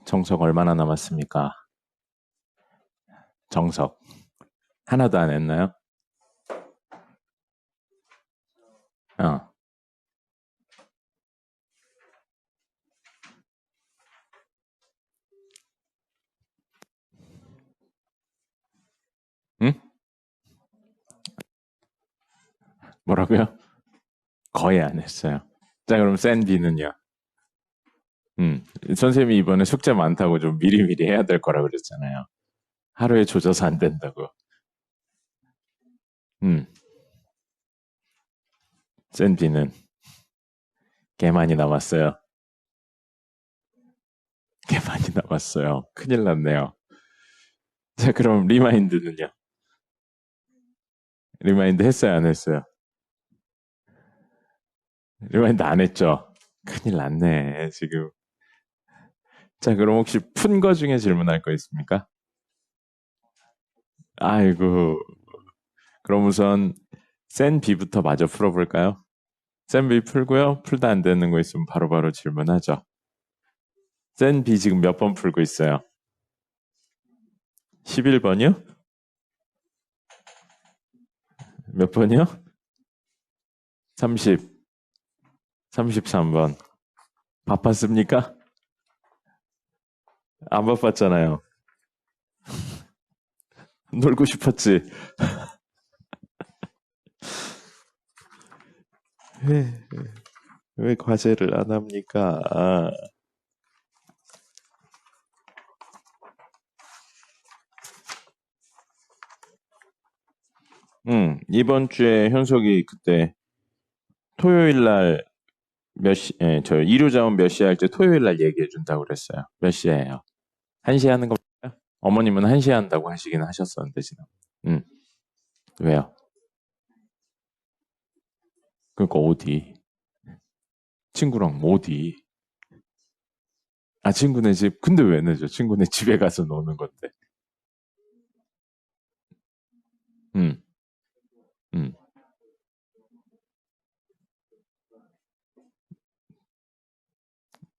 정석 얼마나 남았습니까? 정석. 하나도 안 했나요? 어. 응? 뭐라고요? 거의 안 했어요. 자, 그럼 샌디는요? 선생님이 이번에 숙제 많다고 좀 미리미리 해야 될 거라 그랬잖아요. 하루에 조져서 안 된다고. 음, 샌디는 개 많이 남았어요. 개 많이 남았어요. 큰일 났네요. 자, 그럼 리마인드는요? 리마인드 했어요, 안 했어요? 리마인드 안 했죠? 큰일 났네, 지금. 자, 그럼 혹시 푼 거 중에 질문할 거 있습니까? 아이고, 그럼 우선 센 B부터 마저 풀어볼까요? 센 B 풀고요. 풀다 안 되는 거 있으면 바로바로 질문하죠. 센 B 지금 몇 번 풀고 있어요? 11번이요? 몇 번이요? 30, 33번. 바빴습니까? 안 바빴잖아요. 놀고 싶었지. 왜, 왜 과제를 안 합니까? 이번 주에 현석이 그때 토요일 날 몇 시, 저 일요 자원 몇 시에 할 때 토요일 날 얘기해 준다고 그랬어요. 몇 시에요? 1시에 하는 건가요? 어머님은 1시에 한다고 하시긴 하셨었는데, 지금. 음, 왜요? 그러니까 어디? 친구랑 어디? 아, 친구네 집. 근데 왜 늦어? 친구네 집에 가서 노는 건데. 음, 음.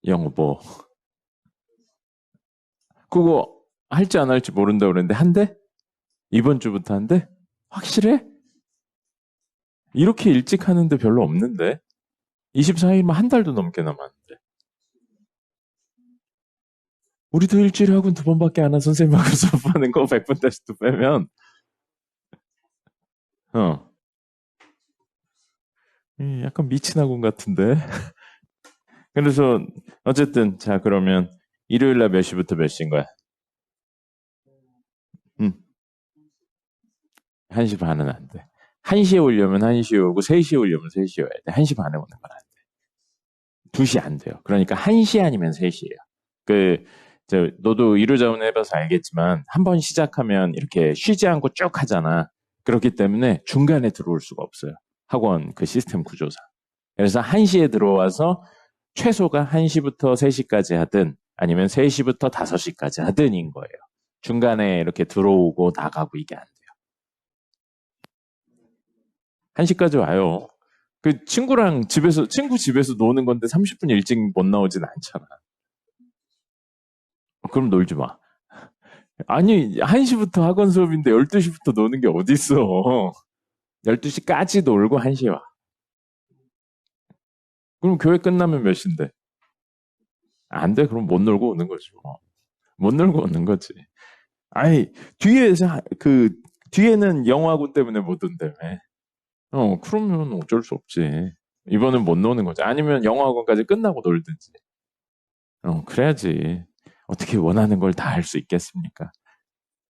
영어 뭐. 그거 할지 안 할지 모른다 그랬는데, 한대? 이번 주부터 한대? 확실해? 이렇게 일찍 하는데 별로 없는데? 24일만 한 달도 넘게 남았는데. 우리도 일주일에 학원 2번밖에 안 한 선생님하고 수업하는 거 100분 테스트 빼면, 어, 약간 미친 학원 같은데? 그래서, 어쨌든, 자, 그러면, 일요일 날 몇 시부터 몇 시인 거야? 응, 1시 반은 안 돼. 1시에 오려면 1시에 오고, 3시에 오려면 3시에 와야 돼. 1시 반에 오는 건 안 돼. 2시 안 돼요. 그러니까 1시 아니면 3시예요. 그, 너도 이루자원 해봐서 알겠지만, 한 번 시작하면 이렇게 쉬지 않고 쭉 하잖아. 그렇기 때문에 중간에 들어올 수가 없어요. 학원 그 시스템 구조상. 그래서 1시에 들어와서 최소가 1시부터 3시까지 하든 아니면 3시부터 5시까지 하든인 거예요. 중간에 이렇게 들어오고 나가고 이게 안 돼요. 1시까지 와요. 그 친구 집에서 노는 건데 30분 일찍 못 나오진 않잖아. 그럼 놀지 마. 아니, 1시부터 학원 수업인데 12시부터 노는 게 어딨어. 12시까지 놀고 1시에 와. 그럼 교회 끝나면 몇 시인데? 안 돼. 그럼 못 놀고 오는 거지. 뭐. 못 놀고 오는 거지. 아니, 뒤에는 영어학원 때문에 못 온다며. 그러면 어쩔 수 없지. 이번엔 못 노는 거지. 아니면 영어학원까지 끝나고 놀든지. 그래야지. 어떻게 원하는 걸 다 할 수 있겠습니까?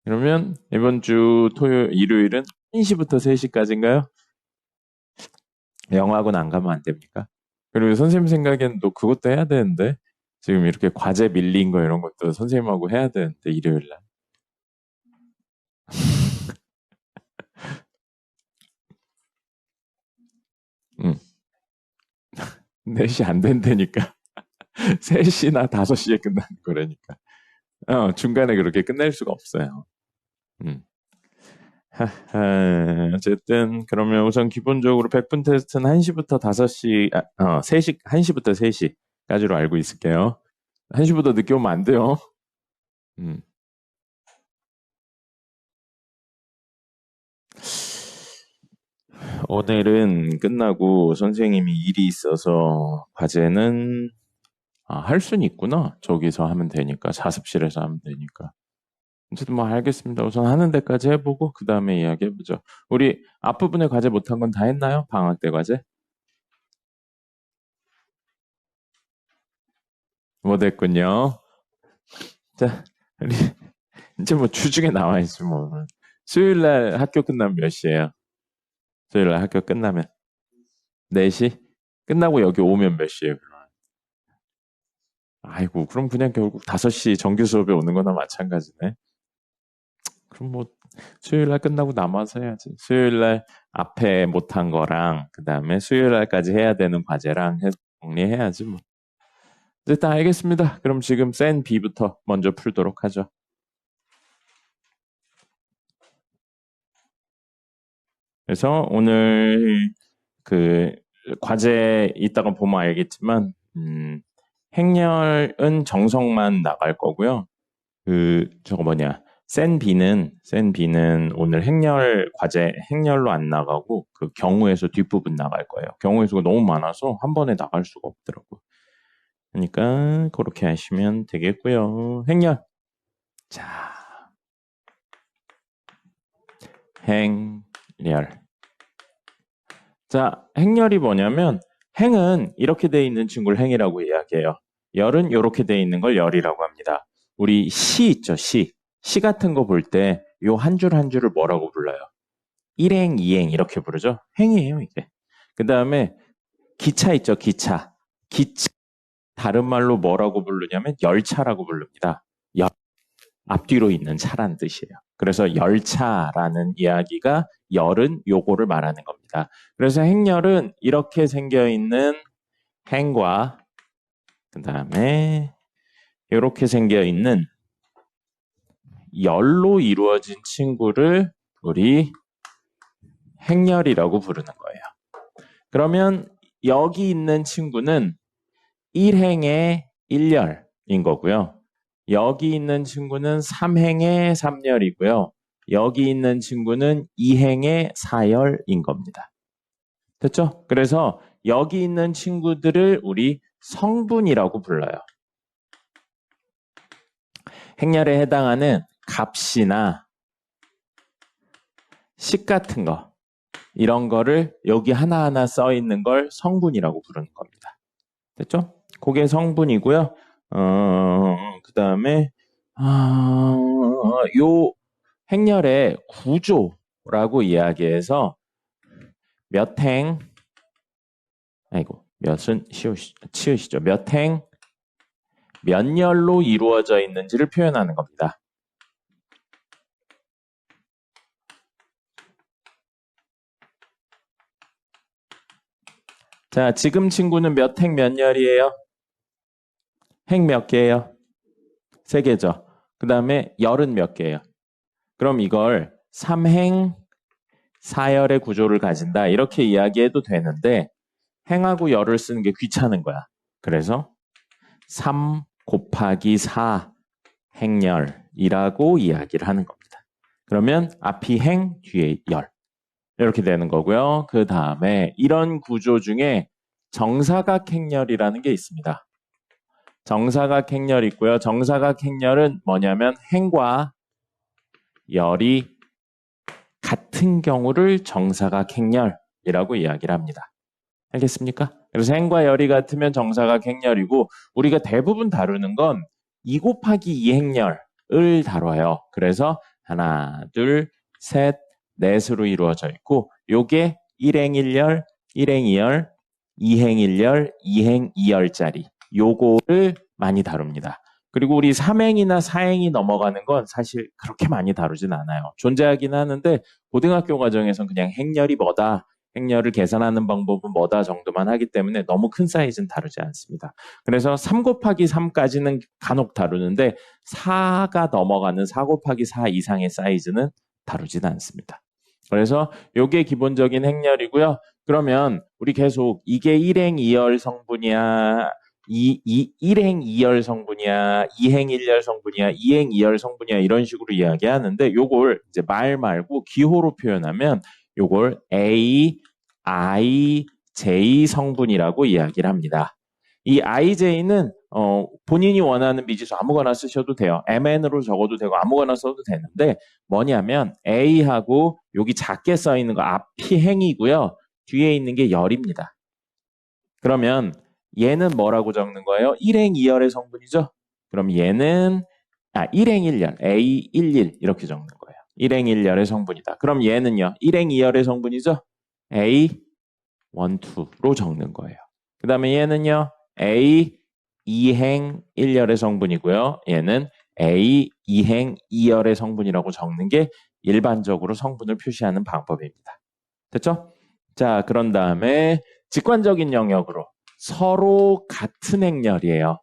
그러면 이번 주 일요일은 1시부터 3시까지인가요? 영어학원 안 가면 안 됩니까? 그리고 선생님 생각에는 또 그것도 해야 되는데, 지금 이렇게 과제 밀린 거 이런 것도 선생님하고 해야 되는데, 일요일 날. 응. 4시 안 된다니까. 3시나 5시에 끝나는 거라니까. 중간에 그렇게 끝낼 수가 없어요. 음. 어쨌든, 그러면 우선 기본적으로 100분 테스트는 1시부터 5시, 3시, 1시부터 3시까지로 알고 있을게요. 1시보다 늦게 오면 안 돼요. 오늘은 끝나고 선생님이 일이 있어서 과제는 할 수는 있구나. 저기서 하면 되니까. 자습실에서 하면 되니까. 어쨌든 뭐 알겠습니다. 우선 하는 데까지 해보고 그 다음에 이야기해보죠. 우리 앞부분에 과제 못한 건 다 했나요? 방학 때 과제? 못했군요. 자, 우리 이제 뭐 주중에 나와 있지 뭐. 수요일 날 학교 끝나면 몇 시예요? 수요일 날 학교 끝나면 4시? 끝나고 여기 오면 몇 시예요? 아이고, 그럼 그냥 결국 5시 정규 수업에 오는 거나 마찬가지네. 그럼 뭐 수요일 날 끝나고 남아서 해야지. 수요일 날 앞에 못한 거랑 그다음에 수요일 날까지 해야 되는 과제랑 해서 정리해야지 뭐. 일단 알겠습니다. 그럼 지금 센 B부터 먼저 풀도록 하죠. 그래서 오늘 그 과제 이따가 보면 알겠지만 행렬은 정성만 나갈 거고요. 저거 뭐냐. 센 B는 오늘 행렬 과제 행렬로 안 나가고 그 경우에서 뒷부분 나갈 거예요. 경우에서가 너무 많아서 한 번에 나갈 수가 없더라고요. 그러니까 그렇게 하시면 되겠고요. 행렬. 자, 행렬. 자, 행렬이 뭐냐면 행은 이렇게 돼 있는 친구를 행이라고 이야기해요. 열은 이렇게 돼 있는 걸 열이라고 합니다. 우리 시 있죠, 시. 시 같은 거 볼 때 요 한 줄 한 줄을 뭐라고 불러요? 1행, 2행 이렇게 부르죠? 행이에요, 이게. 그 다음에 기차 있죠, 기차. 기차 다른 말로 뭐라고 부르냐면 열차라고 부릅니다. 앞뒤로 있는 차란 뜻이에요. 그래서 열차라는 이야기가 열은 요거를 말하는 겁니다. 그래서 행열은 이렇게 생겨 있는 행과 그 다음에 이렇게 생겨 있는 열로 이루어진 친구를 우리 행열이라고 부르는 거예요. 그러면 여기 있는 친구는 1행의 1열인 거고요. 여기 있는 친구는 3행의 3열이고요. 여기 있는 친구는 2행의 4열인 겁니다. 됐죠? 그래서 여기 있는 친구들을 우리 성분이라고 불러요. 행렬에 해당하는 값이나 식 같은 거 이런 거를 여기 하나하나 써 있는 걸 성분이라고 부르는 겁니다. 됐죠? 그게 성분이고요. 그 다음에 요 행렬의 구조라고 이야기해서 몇 행, 몇은 치우시죠. 몇 행, 몇 열로 이루어져 있는지를 표현하는 겁니다. 자, 지금 친구는 몇 행 몇 열이에요? 행 몇 개예요? 3개죠. 그 다음에 열은 몇 개예요? 그럼 이걸 3행 4열의 구조를 가진다 이렇게 이야기해도 되는데 행하고 열을 쓰는 게 귀찮은 거야. 그래서 3 곱하기 4 행열이라고 이야기를 하는 겁니다. 그러면 앞이 행, 뒤에 열 이렇게 되는 거고요. 그 다음에 이런 구조 중에 정사각행열이라는 게 있습니다. 정사각행열이 있고요. 정사각행열은 뭐냐면 행과 열이 같은 경우를 정사각행열이라고 이야기를 합니다. 알겠습니까? 그래서 행과 열이 같으면 정사각행열이고 우리가 대부분 다루는 건 2 곱하기 2 행열을 다뤄요. 그래서 하나, 둘, 셋, 넷으로 이루어져 있고 요게 1행 1열, 1행 2열, 2행 1열, 2행 2열짜리 요거를 많이 다룹니다. 그리고 우리 3행이나 4행이 넘어가는 건 사실 그렇게 많이 다루진 않아요. 존재하긴 하는데 고등학교 과정에서는 그냥 행열이 뭐다, 행렬을 계산하는 방법은 뭐다 정도만 하기 때문에 너무 큰 사이즈는 다루지 않습니다. 그래서 3 곱하기 3까지는 간혹 다루는데 4가 넘어가는 4 곱하기 4 이상의 사이즈는 다루지는 않습니다. 그래서 이게 기본적인 행렬이고요. 그러면 우리 계속 이게 1행 2열 성분이야, 1행 2열 성분이야, 2행 1열 성분이야, 2행 2열 성분이야 이런 식으로 이야기하는데 요걸 이제 말 말고 기호로 표현하면 요걸 A, I, J 성분이라고 이야기를 합니다. 이 IJ는 본인이 원하는 미지수 아무거나 쓰셔도 돼요. MN으로 적어도 되고 아무거나 써도 되는데 뭐냐면 A하고 여기 작게 써 있는 거 앞이 행이고요. 뒤에 있는 게 열입니다. 그러면 얘는 뭐라고 적는 거예요? 1행 2열의 성분이죠? 그럼 얘는 1행 1열, A11 이렇게 적는 거예요. 1행 1열의 성분이다. 그럼 얘는요? 1행 2열의 성분이죠? A12로 적는 거예요. 그 다음에 얘는요? A 2행 1열의 성분이고요. 얘는 A 2행 2열의 성분이라고 적는 게 일반적으로 성분을 표시하는 방법입니다. 됐죠? 자, 그런 다음에 직관적인 영역으로 서로 같은 행렬이에요.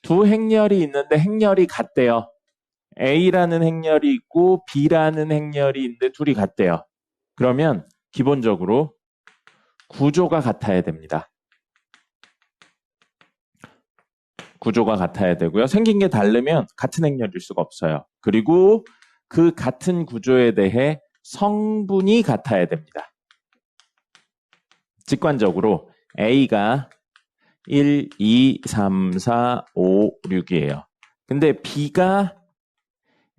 두 행렬이 있는데 행렬이 같대요. A라는 행렬이 있고 B라는 행렬이 있는데 둘이 같대요. 그러면 기본적으로 구조가 같아야 됩니다. 구조가 같아야 되고요. 생긴 게 다르면 같은 행렬일 수가 없어요. 그리고 그 같은 구조에 대해 성분이 같아야 됩니다. 직관적으로 A가 1, 2, 3, 4, 5, 6이에요. 근데 B가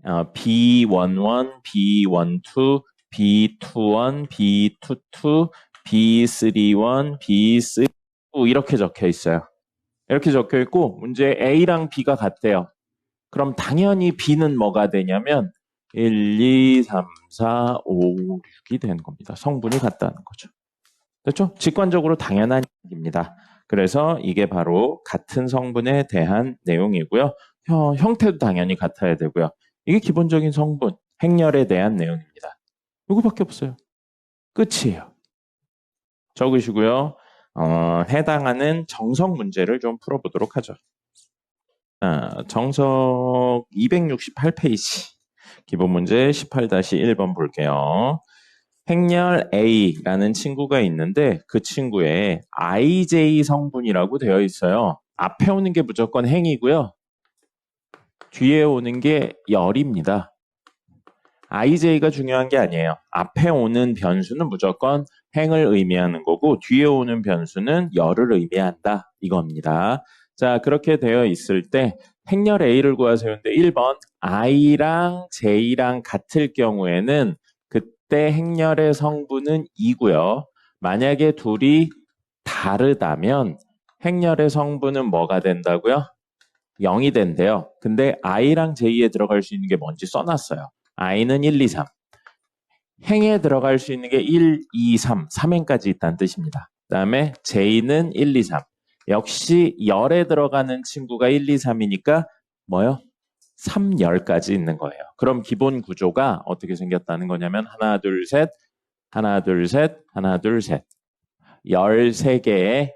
B11, B12, B21, B22, B31, B32 이렇게 적혀 있어요. 이렇게 적혀 있고 문제 A랑 B가 같대요. 그럼 당연히 B는 뭐가 되냐면 1, 2, 3, 4, 5, 6이 되는 겁니다. 성분이 같다는 거죠. 됐죠? 직관적으로 당연한 얘기입니다. 그래서 이게 바로 같은 성분에 대한 내용이고요. 형태도 당연히 같아야 되고요. 이게 기본적인 성분, 행렬에 대한 내용입니다. 이거밖에 없어요. 끝이에요. 적으시고요. 해당하는 정석 문제를 좀 풀어보도록 하죠. 정석 268페이지. 기본 문제 18-1번 볼게요. 행렬 A라는 친구가 있는데 그 친구에 IJ 성분이라고 되어 있어요. 앞에 오는 게 무조건 행이고요. 뒤에 오는 게 열입니다. IJ가 중요한 게 아니에요. 앞에 오는 변수는 무조건 행을 의미하는 거고 뒤에 오는 변수는 열을 의미한다. 이겁니다. 자, 그렇게 되어 있을 때 행렬 A를 구하세요인데 1번 I랑 J랑 같을 경우에는 그때 행렬의 성분은 2고요. 만약에 둘이 다르다면 행렬의 성분은 뭐가 된다고요? 0이 된대요. 근데 I랑 J에 들어갈 수 있는 게 뭔지 써놨어요. I는 1, 2, 3. 행에 들어갈 수 있는 게 1, 2, 3, 3행까지 있다는 뜻입니다. 그 다음에 J는 1, 2, 3. 역시 열에 들어가는 친구가 1, 2, 3이니까 뭐요? 3열까지 있는 거예요. 그럼 기본 구조가 어떻게 생겼다는 거냐면 하나, 둘, 셋, 하나, 둘, 셋, 하나, 둘, 셋. 13개의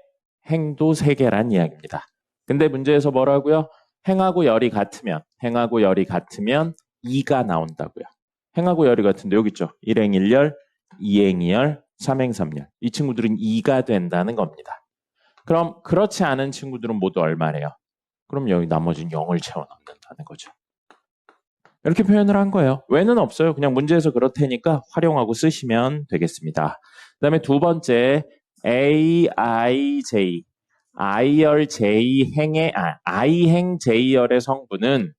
행도 3개란 이야기입니다. 근데 문제에서 뭐라고요? 행하고 열이 같으면 2가 나온다고요. 행하고 열이 같은데 여기 있죠. 1행 1열, 2행 2열, 3행 3열. 이 친구들은 2가 된다는 겁니다. 그럼 그렇지 않은 친구들은 모두 얼마래요? 그럼 여기 나머지는 0을 채워넣는다는 거죠. 이렇게 표현을 한 거예요. 왜는 없어요. 그냥 문제에서 그렇다니까 활용하고 쓰시면 되겠습니다. 그 다음에 두 번째 A, I, J. I열 J행의 I행 J열의 성분은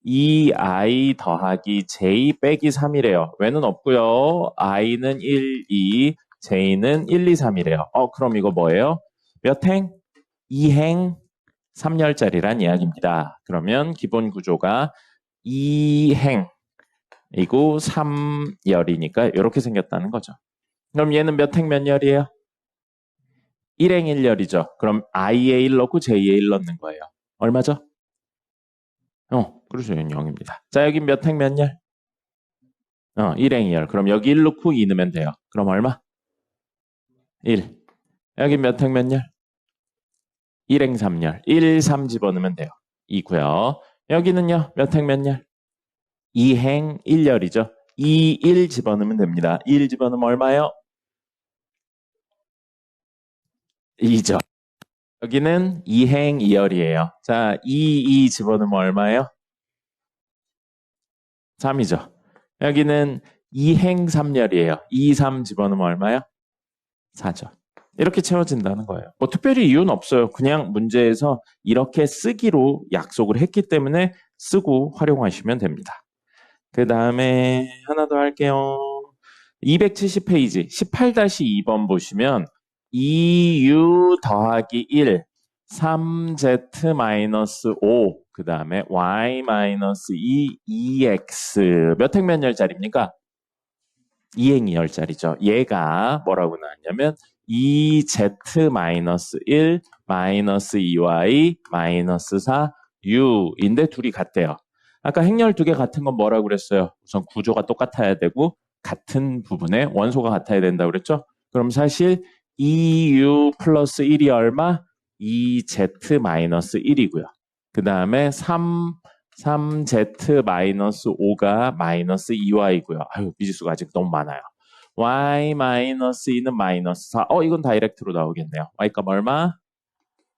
2I 더하기 J 빼기 3이래요. 왜는 없고요. I는 1, 2, J는 1, 2, 3이래요. 그럼 이거 뭐예요? 몇 행? 2행 3열짜리란 이야기입니다. 그러면 기본 구조가 2행이고 3열이니까 이렇게 생겼다는 거죠. 그럼 얘는 몇 행 몇 열이에요? 1행 1열이죠. 그럼 I에 1 넣고 J에 1 넣는 거예요. 얼마죠? 그렇죠. 0입니다. 자, 여기 몇 행 몇 열? 1행 2열. 그럼 여기 1 넣고 2 넣으면 돼요. 그럼 얼마? 1. 여기 몇 행 몇 열? 1행 3열. 1, 3 집어넣으면 돼요. 2고요. 여기는요. 몇 행 몇 열? 2행 1열이죠. 2, 1 집어넣으면 됩니다. 1 집어넣으면 얼마요? 2죠. 여기는 2행 2열이에요. 자, 2 집어넣으면 얼마예요? 3이죠. 여기는 2행 3열이에요. 2, 3 집어넣으면 얼마예요? 4죠. 이렇게 채워진다는 거예요. 뭐 특별히 이유는 없어요. 그냥 문제에서 이렇게 쓰기로 약속을 했기 때문에 쓰고 활용하시면 됩니다. 그 다음에 하나 더 할게요. 270페이지 18-2번 보시면 2u 더하기 1 3z-5 그 다음에 y-2 2x 몇 행 몇 열짜리입니까? 2행 2열짜리죠. 얘가 뭐라고 나왔냐면 2z-1 2y 4u인데 둘이 같대요. 아까 행렬 두 개 같은 건 뭐라고 그랬어요? 우선 구조가 똑같아야 되고 같은 부분에 원소가 같아야 된다고 그랬죠? 그럼 사실 2u 플러스 1이 얼마? 2z-1이고요. 그 다음에 3z-5가 마이너스 2y고요. 아유, 미지수가 아직 너무 많아요. y-2는 마이너스 4. 이건 다이렉트로 나오겠네요. y값 얼마?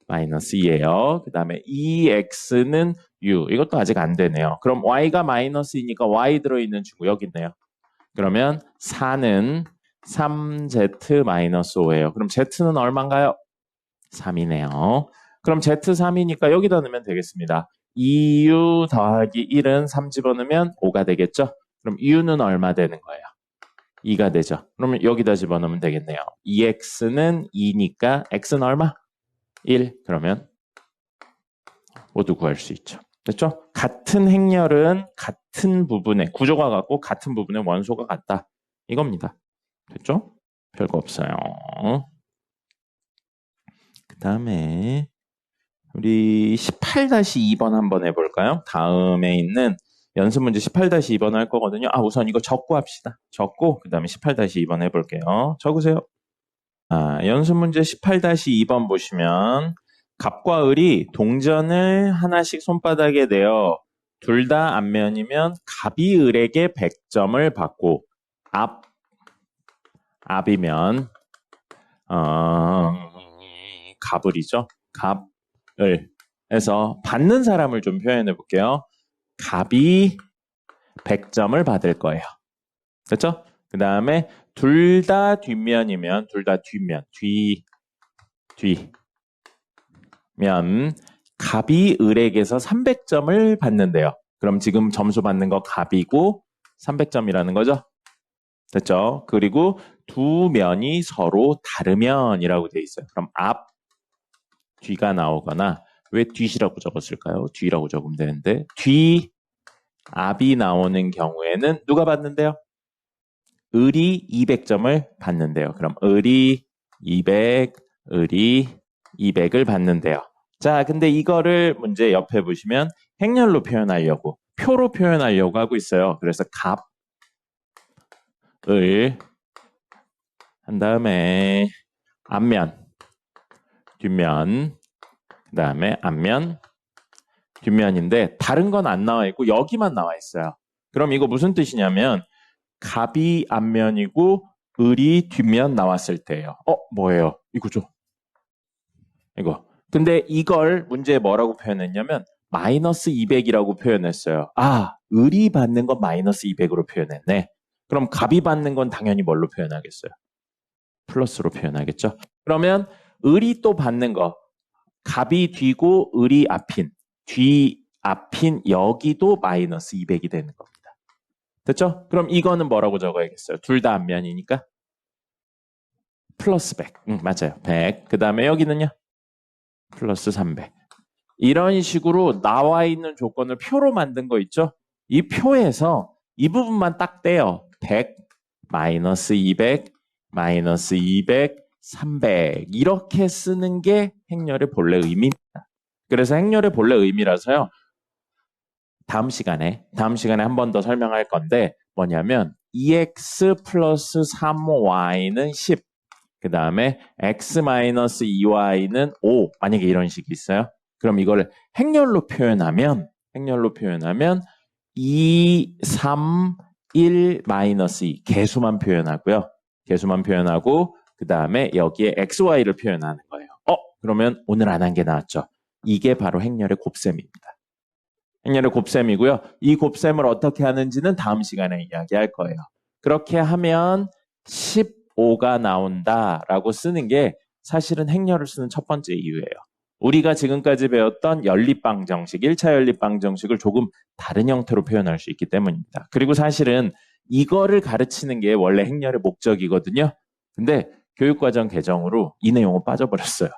마이너스 2예요. 그 다음에 2x는 u. 이것도 아직 안 되네요. 그럼 y가 마이너스이니까 y 들어있는 친구 여기 있네요. 그러면 4는 3z-5예요. 그럼 z는 얼마인가요? 3이네요. 그럼 z3이니까 여기다 넣으면 되겠습니다. 2u 더하기 1은 3 집어넣으면 5가 되겠죠? 그럼 u는 얼마 되는 거예요? 2가 되죠. 그러면 여기다 집어넣으면 되겠네요. 2x는 2니까 x는 얼마? 1. 그러면 모두 구할 수 있죠. 됐죠? 같은 행렬은 같은 부분에 구조가 같고 같은 부분에 원소가 같다. 이겁니다. 됐죠? 별거 없어요. 그 다음에 우리 18-2번 한번 해볼까요? 다음에 있는 연습 문제 18-2번 할 거거든요. 우선 이거 적고 합시다. 적고 그 다음에 18-2번 해볼게요. 적으세요. 연습 문제 18-2번 보시면 갑과 을이 동전을 하나씩 손바닥에 내어 둘 다 앞면이면 갑이 을에게 100점을 받고 앞이면 갑을이죠. 갑을 해서 받는 사람을 좀 표현해 볼게요. 갑이 100점을 받을 거예요. 됐죠? 그 다음에 둘 다 뒷면이면 둘 다 뒷면 뒷면 갑이 을에게서 300점을 받는데요. 그럼 지금 점수 받는 거 갑이고 300점이라는 거죠. 됐죠? 그리고 두 면이 서로 다르면이라고 돼 있어요. 그럼 앞, 뒤가 나오거나 왜 뒤시라고 적었을까요? 뒤라고 적으면 되는데 뒤, 앞이 나오는 경우에는 누가 받는데요? 을이 200점을 받는데요. 그럼 을이 200, 을이 200을 받는데요. 자, 근데 이거를 문제 옆에 보시면 행렬로 표현하려고, 표로 표현하려고 하고 있어요. 그래서 갑을 한 다음에 앞면, 뒷면, 그 다음에 앞면, 뒷면인데 다른 건 안 나와 있고 여기만 나와 있어요. 그럼 이거 무슨 뜻이냐면 갑이 앞면이고 을이 뒷면 나왔을 때예요. 뭐예요? 이거죠. 이거. 근데 이걸 문제에 뭐라고 표현했냐면 마이너스 200이라고 표현했어요. 을이 받는 건 마이너스 200으로 표현했네. 그럼 갑이 받는 건 당연히 뭘로 표현하겠어요? 플러스로 표현하겠죠. 그러면 을이 또 받는 거 갑이 뒤고 을이 앞인 뒤 앞인 여기도 마이너스 200이 되는 겁니다. 됐죠? 그럼 이거는 뭐라고 적어야겠어요? 둘 다 앞면이니까 플러스 100. 맞아요. 100. 그 다음에 여기는요? 플러스 300. 이런 식으로 나와 있는 조건을 표로 만든 거 있죠? 이 표에서 이 부분만 딱 떼요. 100, 마이너스 200, 마이너스 200, 300 이렇게 쓰는 게 행렬의 본래 의미입니다. 그래서 행렬의 본래 의미라서요. 다음 시간에 한 번 더 설명할 건데 뭐냐면 2x 플러스 3y는 10. 그 다음에 x 마이너스 2y는 5. 만약에 이런 식이 있어요. 그럼 이걸 행렬로 표현하면 2, 3, 1, 마이너스 2 개수만 표현하고요. 개수만 표현하고 그 다음에 여기에 xy를 표현하는 거예요. 그럼 그러면 오늘 안 한 게 나왔죠. 이게 바로 행렬의 곱셈입니다. 행렬의 곱셈이고요. 이 곱셈을 어떻게 하는지는 다음 시간에 이야기할 거예요. 그렇게 하면 15가 나온다라고 쓰는 게 사실은 행렬을 쓰는 첫 번째 이유예요. 우리가 지금까지 배웠던 연립방정식, 1차 연립방정식을 조금 다른 형태로 표현할 수 있기 때문입니다. 그리고 사실은 이거를 가르치는 게 원래 행렬의 목적이거든요. 근데 교육과정 개정으로 이 내용은 빠져버렸어요.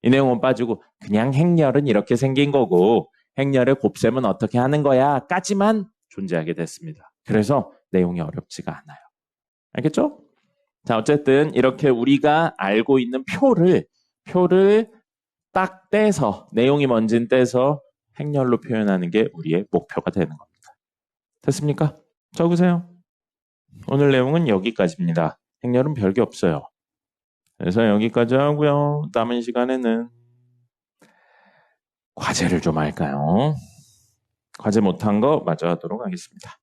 이 내용은 빠지고 그냥 행렬은 이렇게 생긴 거고 행렬의 곱셈은 어떻게 하는 거야 까지만 존재하게 됐습니다. 그래서 내용이 어렵지가 않아요. 알겠죠? 자, 어쨌든 이렇게 우리가 알고 있는 표를 딱 떼서 내용이 뭔진 떼서 행렬로 표현하는 게 우리의 목표가 되는 겁니다. 됐습니까? 적으세요. 오늘 내용은 여기까지입니다. 행렬은 별게 없어요. 그래서 여기까지 하고요. 남은 시간에는 과제를 좀 할까요? 과제 못한 거 마저 하도록 하겠습니다.